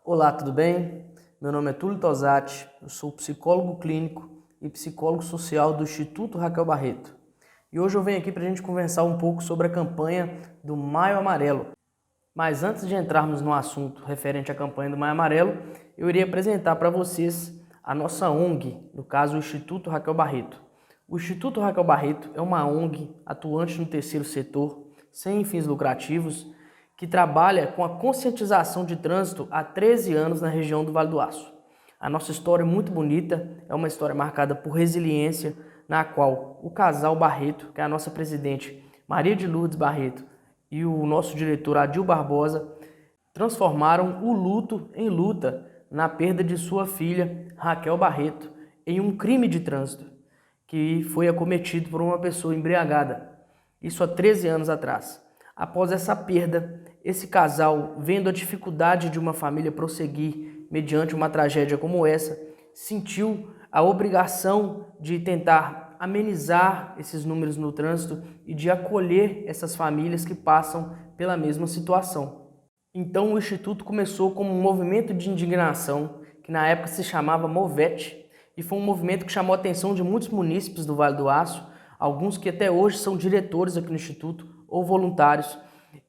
Olá, tudo bem? Meu nome é Túlio Tosati, eu sou psicólogo clínico e psicólogo social do Instituto Raquel Barreto. E hoje eu venho aqui para a gente conversar um pouco sobre a campanha do Maio Amarelo. Mas antes de entrarmos no assunto referente à campanha do Maio Amarelo, eu iria apresentar para vocês a nossa ONG, no caso o Instituto Raquel Barreto. O Instituto Raquel Barreto é uma ONG atuante no terceiro setor, sem fins lucrativos, que trabalha com a conscientização de trânsito há 13 anos na região do Vale do Aço. A nossa história é muito bonita, é uma história marcada por resiliência, na qual o casal Barreto, que é a nossa presidente Maria de Lourdes Barreto, e o nosso diretor Adil Barbosa, transformaram o luto em luta na perda de sua filha, Raquel Barreto, em um crime de trânsito, que foi acometido por uma pessoa embriagada. Isso há 13 anos atrás. Após essa perda, esse casal, vendo a dificuldade de uma família prosseguir mediante uma tragédia como essa, sentiu a obrigação de tentar amenizar esses números no trânsito e de acolher essas famílias que passam pela mesma situação. Então o Instituto começou como um movimento de indignação, que na época se chamava Movete, e foi um movimento que chamou a atenção de muitos munícipes do Vale do Aço, alguns que até hoje são diretores aqui no Instituto ou voluntários,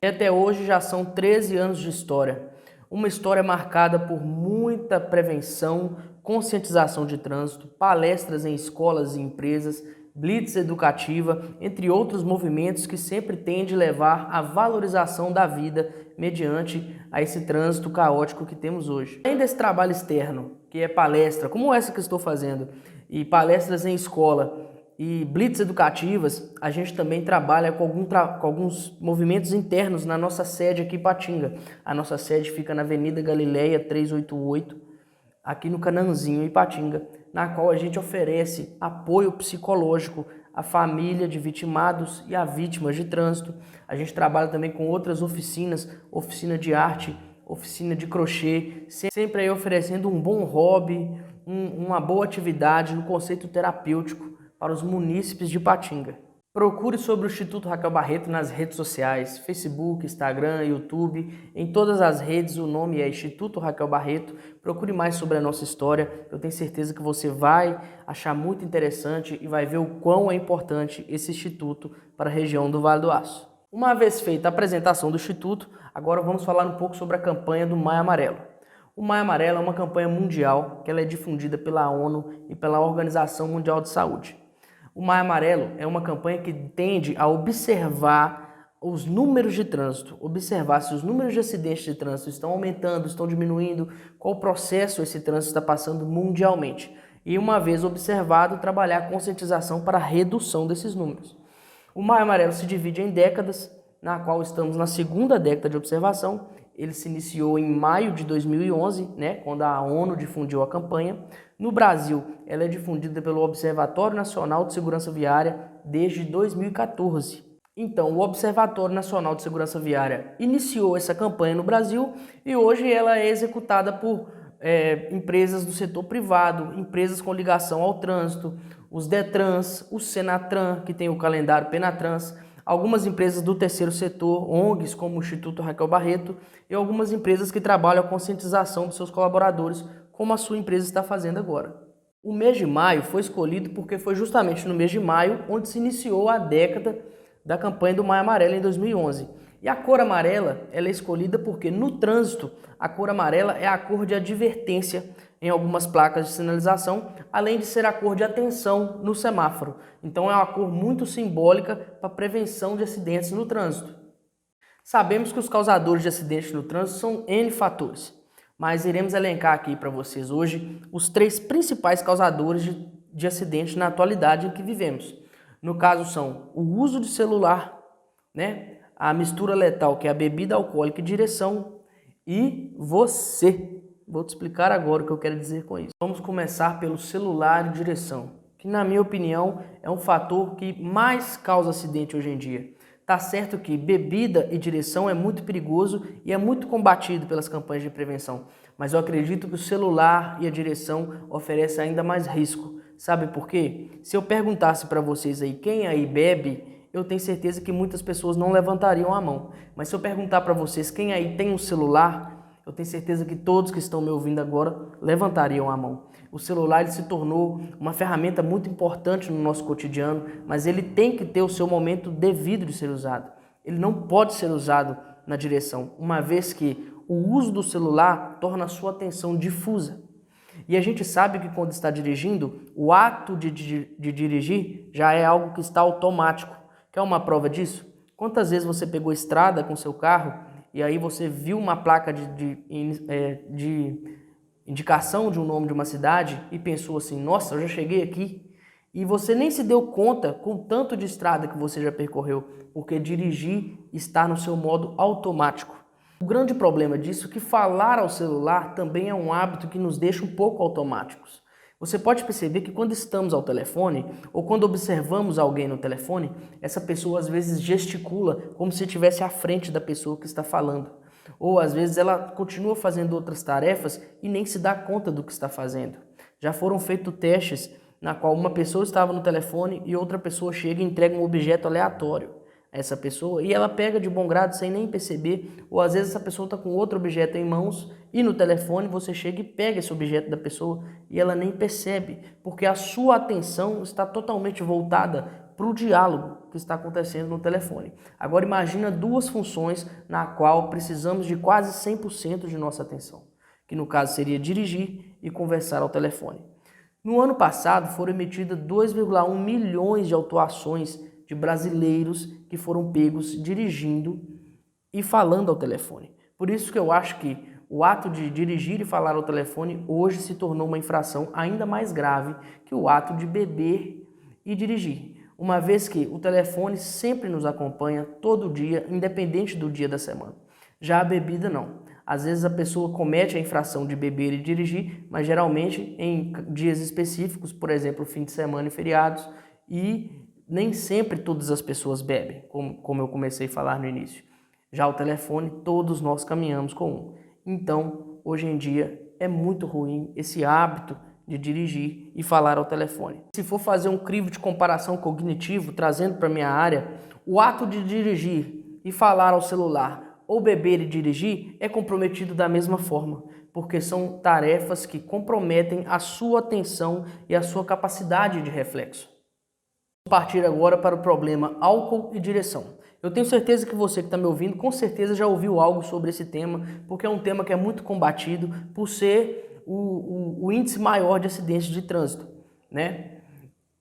e até hoje já são 13 anos de história. Uma história marcada por muita prevenção, conscientização de trânsito, palestras em escolas e empresas, blitz educativa, entre outros movimentos que sempre tendem a levar à valorização da vida mediante a esse trânsito caótico que temos hoje. Além desse trabalho externo, que é palestra, como essa que estou fazendo, e palestras em escola, e blitz educativas, a gente também trabalha com alguns movimentos internos na nossa sede aqui em Ipatinga. A nossa sede fica na Avenida Galileia 388, aqui no Cananzinho, Ipatinga, na qual a gente oferece apoio psicológico à família de vitimados e a vítimas de trânsito. A gente trabalha também com outras oficinas, oficina de arte, oficina de crochê, sempre aí oferecendo um bom hobby, uma boa atividade no conceito terapêutico para os munícipes de Ipatinga. Procure sobre o Instituto Raquel Barreto nas redes sociais, Facebook, Instagram, YouTube, em todas as redes o nome é Instituto Raquel Barreto. Procure mais sobre a nossa história, eu tenho certeza que você vai achar muito interessante e vai ver o quão é importante esse instituto para a região do Vale do Aço. Uma vez feita a apresentação do Instituto, agora vamos falar um pouco sobre a campanha do Maio Amarelo. O Maio Amarelo é uma campanha mundial que ela é difundida pela ONU e pela Organização Mundial de Saúde. O Maio Amarelo é uma campanha que tende a observar os números de trânsito, observar se os números de acidentes de trânsito estão aumentando, estão diminuindo, qual processo esse trânsito está passando mundialmente. E uma vez observado, trabalhar a conscientização para a redução desses números. O Maio Amarelo se divide em décadas, na qual estamos na segunda década de observação. Ele se iniciou em maio de 2011, quando a ONU difundiu a campanha. No Brasil, ela é difundida pelo Observatório Nacional de Segurança Viária desde 2014. Então, o Observatório Nacional de Segurança Viária iniciou essa campanha no Brasil e hoje ela é executada por empresas do setor privado, empresas com ligação ao trânsito, os Detrans, o Senatran, que tem o calendário Penatrans, algumas empresas do terceiro setor, ONGs como o Instituto Raquel Barreto e algumas empresas que trabalham a conscientização dos seus colaboradores, como a sua empresa está fazendo agora. O mês de maio foi escolhido porque foi justamente no mês de maio onde se iniciou a década da campanha do Maio Amarelo em 2011. E a cor amarela ela é escolhida porque no trânsito a cor amarela é a cor de advertência em algumas placas de sinalização, além de ser a cor de atenção no semáforo. Então é uma cor muito simbólica para a prevenção de acidentes no trânsito. Sabemos que os causadores de acidentes no trânsito são N fatores, mas iremos elencar aqui para vocês hoje os 3 principais causadores de acidentes na atualidade em que vivemos. No caso são o uso de celular, a mistura letal, que é a bebida alcoólica e direção, e você. Vou te explicar agora o que eu quero dizer com isso. Vamos começar pelo celular e direção, que na minha opinião é um fator que mais causa acidente hoje em dia. Tá certo que bebida e direção é muito perigoso e é muito combatido pelas campanhas de prevenção, mas eu acredito que o celular e a direção oferecem ainda mais risco. Sabe por quê? Se eu perguntasse para vocês aí quem aí bebe, eu tenho certeza que muitas pessoas não levantariam a mão. Mas se eu perguntar para vocês quem aí tem um celular, Eu tenho certeza que todos que estão me ouvindo agora levantariam a mão. O celular ele se tornou uma ferramenta muito importante no nosso cotidiano, mas ele tem que ter o seu momento devido de ser usado. Ele não pode ser usado na direção, uma vez que o uso do celular torna a sua atenção difusa. E a gente sabe que quando está dirigindo, o ato de dirigir já é algo que está automático. Quer uma prova disso? Quantas vezes você pegou estrada com seu carro e aí você viu uma placa de indicação de um nome de uma cidade e pensou assim, nossa, eu já cheguei aqui. E você nem se deu conta com o tanto de estrada que você já percorreu, porque dirigir está no seu modo automático. O grande problema disso é que falar ao celular também é um hábito que nos deixa um pouco automáticos. Você pode perceber que quando estamos ao telefone ou quando observamos alguém no telefone, essa pessoa às vezes gesticula como se estivesse à frente da pessoa que está falando. Ou às vezes ela continua fazendo outras tarefas e nem se dá conta do que está fazendo. Já foram feitos testes na qual uma pessoa estava no telefone e outra pessoa chega e entrega um objeto aleatório a essa pessoa e ela pega de bom grado sem nem perceber, ou às vezes essa pessoa está com outro objeto em mãos e no telefone você chega e pega esse objeto da pessoa e ela nem percebe, porque a sua atenção está totalmente voltada para o diálogo que está acontecendo no telefone. Agora imagina duas funções na qual precisamos de quase 100% de nossa atenção, que no caso seria dirigir e conversar ao telefone. No ano passado foram emitidas 2,1 milhões de autuações de brasileiros que foram pegos dirigindo e falando ao telefone. Por isso que eu acho que o ato de dirigir e falar ao telefone hoje se tornou uma infração ainda mais grave que o ato de beber e dirigir, uma vez que o telefone sempre nos acompanha todo dia, independente do dia da semana. Já a bebida não. Às vezes a pessoa comete a infração de beber e dirigir, mas geralmente em dias específicos, por exemplo, fim de semana e feriados, e nem sempre todas as pessoas bebem, como eu comecei a falar no início. Já o telefone, todos nós caminhamos com um. Então, hoje em dia, é muito ruim esse hábito de dirigir e falar ao telefone. Se for fazer um crivo de comparação cognitivo, trazendo para a minha área, o ato de dirigir e falar ao celular ou beber e dirigir é comprometido da mesma forma, porque são tarefas que comprometem a sua atenção e a sua capacidade de reflexo. Vamos partir agora para o problema álcool e direção. Eu tenho certeza que você que está me ouvindo, com certeza já ouviu algo sobre esse tema, porque é um tema que é muito combatido por ser o índice maior de acidentes de trânsito, né?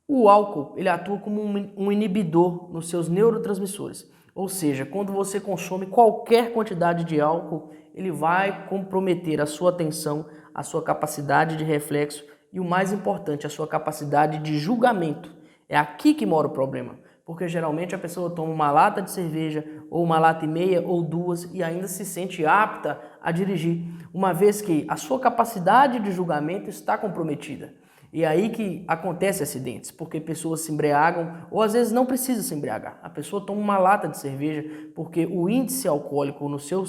O álcool, ele atua como um inibidor nos seus neurotransmissores, ou seja, quando você consome qualquer quantidade de álcool, ele vai comprometer a sua atenção, a sua capacidade de reflexo e o mais importante, a sua capacidade de julgamento. É aqui que mora o problema, porque geralmente a pessoa toma uma lata de cerveja ou uma lata e meia ou duas e ainda se sente apta a dirigir, uma vez que a sua capacidade de julgamento está comprometida. E é aí que acontecem acidentes, porque pessoas se embriagam ou às vezes não precisa se embriagar. A pessoa toma uma lata de cerveja porque o índice alcoólico no seu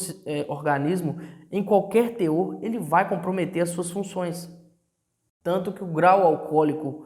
organismo, em qualquer teor, ele vai comprometer as suas funções. Tanto que o grau alcoólico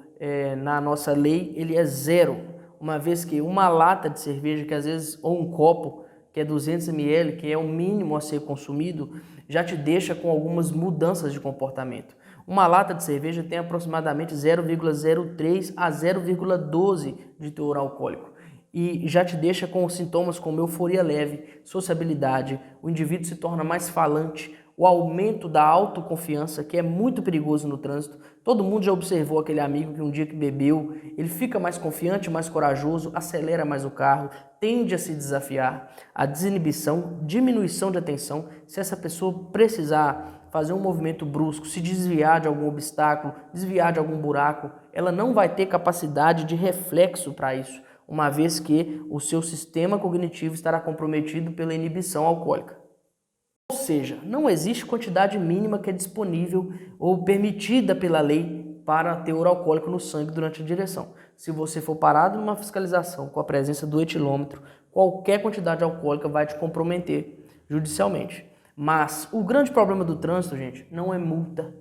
na nossa lei, ele é 0, uma vez que uma lata de cerveja, que às vezes, ou um copo, que é 200 ml, que é o mínimo a ser consumido, já te deixa com algumas mudanças de comportamento. Uma lata de cerveja tem aproximadamente 0,03 a 0,12 de teor alcoólico e já te deixa com sintomas como euforia leve, sociabilidade, o indivíduo se torna mais falante, o aumento da autoconfiança, que é muito perigoso no trânsito. Todo mundo já observou aquele amigo que um dia que bebeu, ele fica mais confiante, mais corajoso, acelera mais o carro, tende a se desafiar. A desinibição, diminuição de atenção, se essa pessoa precisar fazer um movimento brusco, se desviar de algum obstáculo, desviar de algum buraco, ela não vai ter capacidade de reflexo para isso, uma vez que o seu sistema cognitivo estará comprometido pela inibição alcoólica. Ou seja, não existe quantidade mínima que é disponível ou permitida pela lei para teor alcoólico no sangue durante a direção. Se você for parado numa fiscalização com a presença do etilômetro, qualquer quantidade alcoólica vai te comprometer judicialmente. Mas o grande problema do trânsito, gente, não é multa.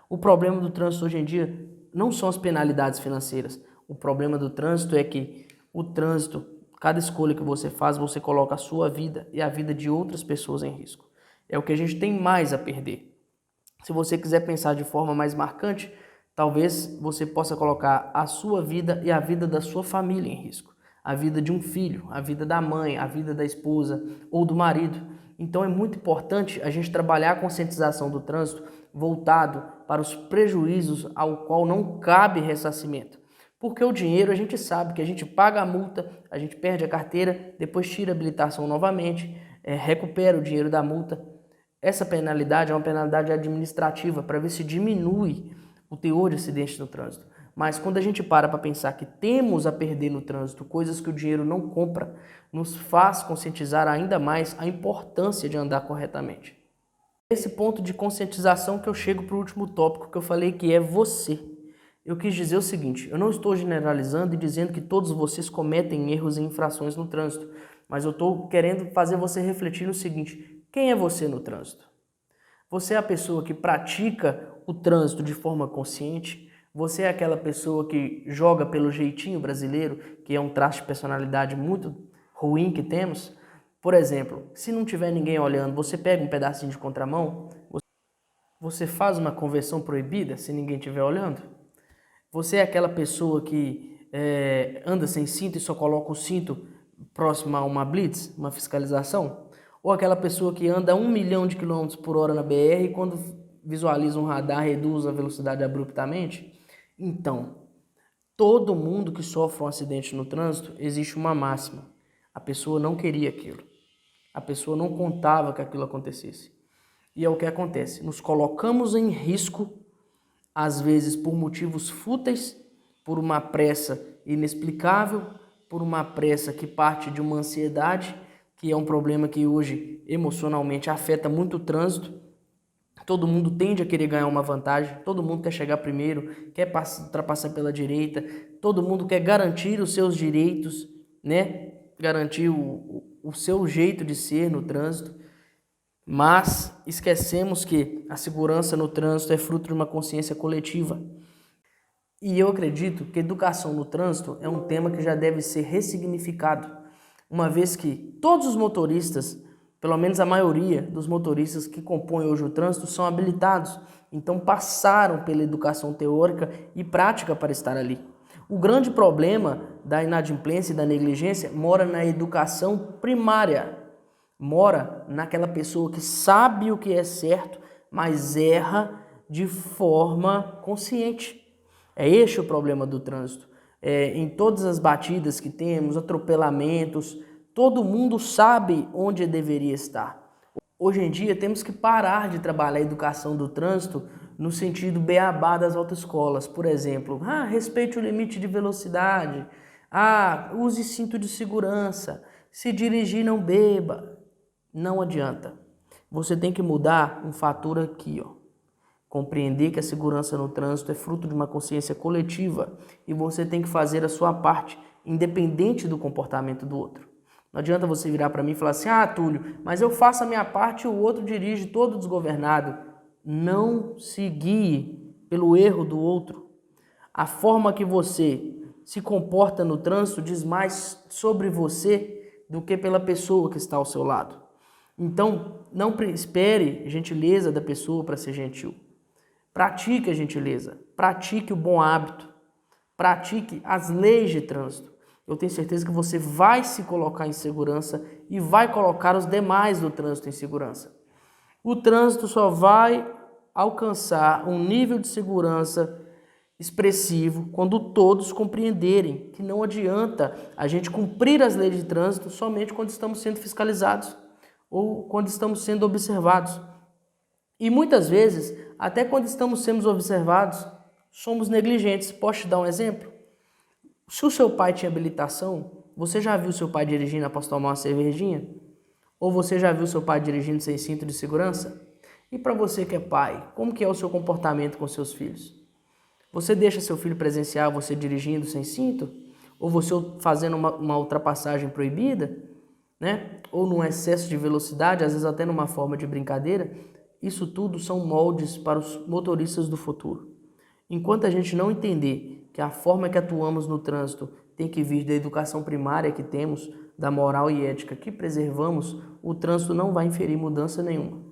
O problema do trânsito hoje em dia não são as penalidades financeiras. O problema do trânsito é que o trânsito, cada escolha que você faz, você coloca a sua vida e a vida de outras pessoas em risco. É o que a gente tem mais a perder. Se você quiser pensar de forma mais marcante, talvez você possa colocar a sua vida e a vida da sua família em risco. A vida de um filho, a vida da mãe, a vida da esposa ou do marido. Então é muito importante a gente trabalhar a conscientização do trânsito voltado para os prejuízos ao qual não cabe ressarcimento. Porque o dinheiro a gente sabe que a gente paga a multa, a gente perde a carteira, depois tira a habilitação novamente, recupera o dinheiro da multa. Essa penalidade é uma penalidade administrativa para ver se diminui o teor de acidentes no trânsito. Mas quando a gente para pensar que temos a perder no trânsito coisas que o dinheiro não compra, nos faz conscientizar ainda mais a importância de andar corretamente. Esse ponto de conscientização que eu chego para o último tópico que eu falei, que é você. Eu quis dizer o seguinte, eu não estou generalizando e dizendo que todos vocês cometem erros e infrações no trânsito, mas eu estou querendo fazer você refletir no seguinte: quem é você no trânsito? Você é a pessoa que pratica o trânsito de forma consciente? Você é aquela pessoa que joga pelo jeitinho brasileiro, que é um traço de personalidade muito ruim que temos? Por exemplo, se não tiver ninguém olhando, você pega um pedacinho de contramão? Você faz uma conversão proibida se ninguém estiver olhando? Você é aquela pessoa que anda sem cinto e só coloca o cinto próximo a uma blitz, uma fiscalização? Ou aquela pessoa que anda a 1 milhão de quilômetros por hora na BR e quando visualiza um radar reduz a velocidade abruptamente? Então, todo mundo que sofre um acidente no trânsito, existe uma máxima: a pessoa não queria aquilo, a pessoa não contava que aquilo acontecesse. E é o que acontece, nos colocamos em risco, às vezes por motivos fúteis, por uma pressa inexplicável, por uma pressa que parte de uma ansiedade, que é um problema que hoje emocionalmente afeta muito o trânsito. Todo mundo tende a querer ganhar uma vantagem, todo mundo quer chegar primeiro, quer ultrapassar pela direita, todo mundo quer garantir os seus direitos, né? Garantir o seu jeito de ser no trânsito, mas esquecemos que a segurança no trânsito é fruto de uma consciência coletiva. E eu acredito que educação no trânsito é um tema que já deve ser ressignificado, uma vez que todos os motoristas, pelo menos a maioria dos motoristas que compõem hoje o trânsito, são habilitados, então passaram pela educação teórica e prática para estar ali. O grande problema da inadimplência e da negligência mora na educação primária, mora naquela pessoa que sabe o que é certo, mas erra de forma consciente. É este o problema do trânsito. Em todas as batidas que temos, atropelamentos, todo mundo sabe onde deveria estar. Hoje em dia temos que parar de trabalhar a educação do trânsito no sentido beabá das autoescolas. Por exemplo, respeite o limite de velocidade, use cinto de segurança, se dirigir não beba. Não adianta. Você tem que mudar um fator aqui, ó. Compreender que a segurança no trânsito é fruto de uma consciência coletiva e você tem que fazer a sua parte, independente do comportamento do outro. Não adianta você virar para mim e falar assim: Túlio, mas eu faço a minha parte e o outro dirige todo desgovernado. Não se guie pelo erro do outro. A forma que você se comporta no trânsito diz mais sobre você do que pela pessoa que está ao seu lado. Então, não espere gentileza da pessoa para ser gentil. Pratique a gentileza, pratique o bom hábito, pratique as leis de trânsito. Eu tenho certeza que você vai se colocar em segurança e vai colocar os demais do trânsito em segurança. O trânsito só vai alcançar um nível de segurança expressivo quando todos compreenderem que não adianta a gente cumprir as leis de trânsito somente quando estamos sendo fiscalizados ou quando estamos sendo observados. E muitas vezes, até quando estamos sendo observados, somos negligentes. Posso te dar um exemplo? Se o seu pai tinha habilitação, você já viu seu pai dirigindo após tomar uma cervejinha? Ou você já viu seu pai dirigindo sem cinto de segurança? E para você que é pai, como que é o seu comportamento com seus filhos? Você deixa seu filho presenciar você dirigindo sem cinto? Ou você fazendo uma ultrapassagem proibida? Né? Ou num excesso de velocidade, às vezes até numa forma de brincadeira? Isso tudo são moldes para os motoristas do futuro. Enquanto a gente não entender que a forma que atuamos no trânsito tem que vir da educação primária que temos, da moral e ética que preservamos, o trânsito não vai inferir mudança nenhuma.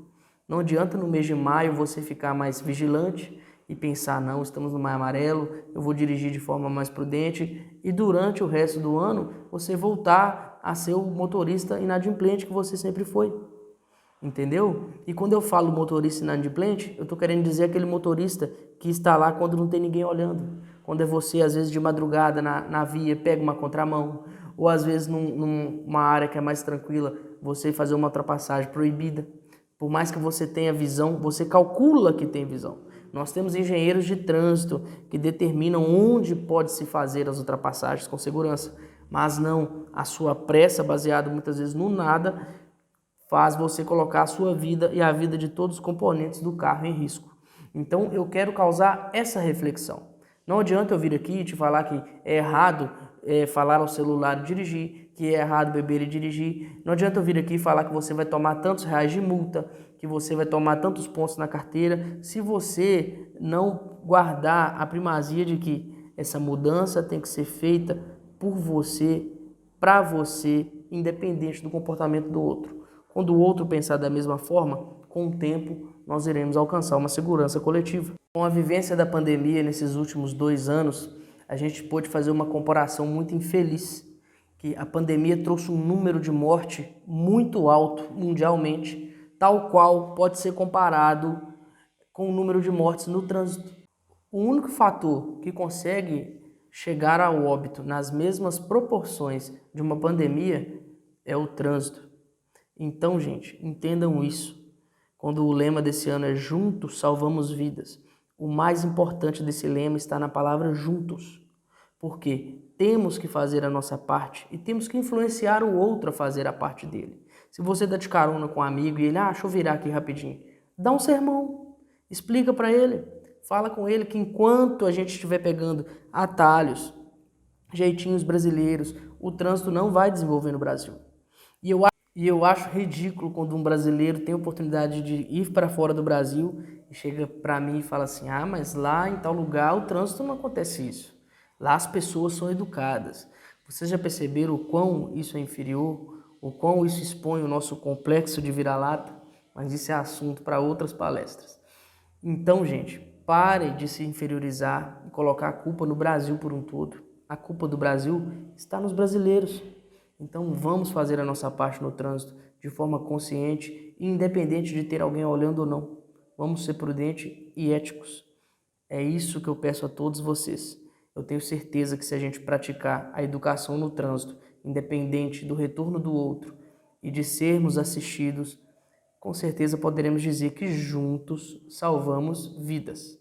Não adianta no mês de maio você ficar mais vigilante e pensar, não, estamos no maio amarelo, eu vou dirigir de forma mais prudente, e durante o resto do ano você voltar a ser o motorista inadimplente que você sempre foi. Entendeu? E quando eu falo motorista inadimplente, eu estou querendo dizer aquele motorista que está lá quando não tem ninguém olhando. Quando é você, às vezes de madrugada na via, pega uma contramão, ou às vezes numa área que é mais tranquila, você fazer uma ultrapassagem proibida. Por mais que você tenha visão, você calcula que tem visão. Nós temos engenheiros de trânsito que determinam onde pode se fazer as ultrapassagens com segurança. Mas não, a sua pressa, baseada muitas vezes no nada, faz você colocar a sua vida e a vida de todos os componentes do carro em risco. Então eu quero causar essa reflexão. Não adianta eu vir aqui e te falar que é errado falar ao celular e dirigir, que é errado beber e dirigir. Não adianta eu vir aqui e falar que você vai tomar tantos reais de multa, que você vai tomar tantos pontos na carteira, se você não guardar a primazia de que essa mudança tem que ser feita por você, para você, independente do comportamento do outro. Quando o outro pensar da mesma forma, com o tempo nós iremos alcançar uma segurança coletiva. Com a vivência da pandemia nesses últimos 2 anos, a gente pôde fazer uma comparação muito infeliz, que a pandemia trouxe um número de morte muito alto mundialmente, tal qual pode ser comparado com o número de mortes no trânsito. O único fator que consegue chegar ao óbito nas mesmas proporções de uma pandemia é o trânsito. Então, gente, entendam isso. Quando o lema desse ano é Juntos Salvamos Vidas, o mais importante desse lema está na palavra juntos. Porque temos que fazer a nossa parte e temos que influenciar o outro a fazer a parte dele. Se você dá de carona com um amigo e ele, deixa eu virar aqui rapidinho, dá um sermão, explica para ele, fala com ele que enquanto a gente estiver pegando atalhos, jeitinhos brasileiros, o trânsito não vai desenvolver no Brasil. E eu acho ridículo quando um brasileiro tem a oportunidade de ir para fora do Brasil e chega para mim e fala assim, mas lá em tal lugar o trânsito não acontece isso. Lá as pessoas são educadas. Vocês já perceberam o quão isso é inferior? O quão isso expõe o nosso complexo de vira-lata? Mas isso é assunto para outras palestras. Então, gente, pare de se inferiorizar e colocar a culpa no Brasil por um todo. A culpa do Brasil está nos brasileiros. Então vamos fazer a nossa parte no trânsito de forma consciente e independente de ter alguém olhando ou não. Vamos ser prudentes e éticos. É isso que eu peço a todos vocês. Eu tenho certeza que se a gente praticar a educação no trânsito, independente do retorno do outro e de sermos assistidos, com certeza poderemos dizer que juntos salvamos vidas.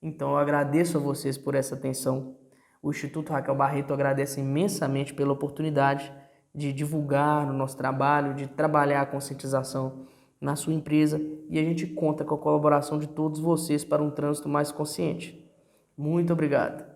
Então eu agradeço a vocês por essa atenção. O Instituto Raquel Barreto agradece imensamente pela oportunidade de divulgar o nosso trabalho, de trabalhar a conscientização na sua empresa, e a gente conta com a colaboração de todos vocês para um trânsito mais consciente. Muito obrigado.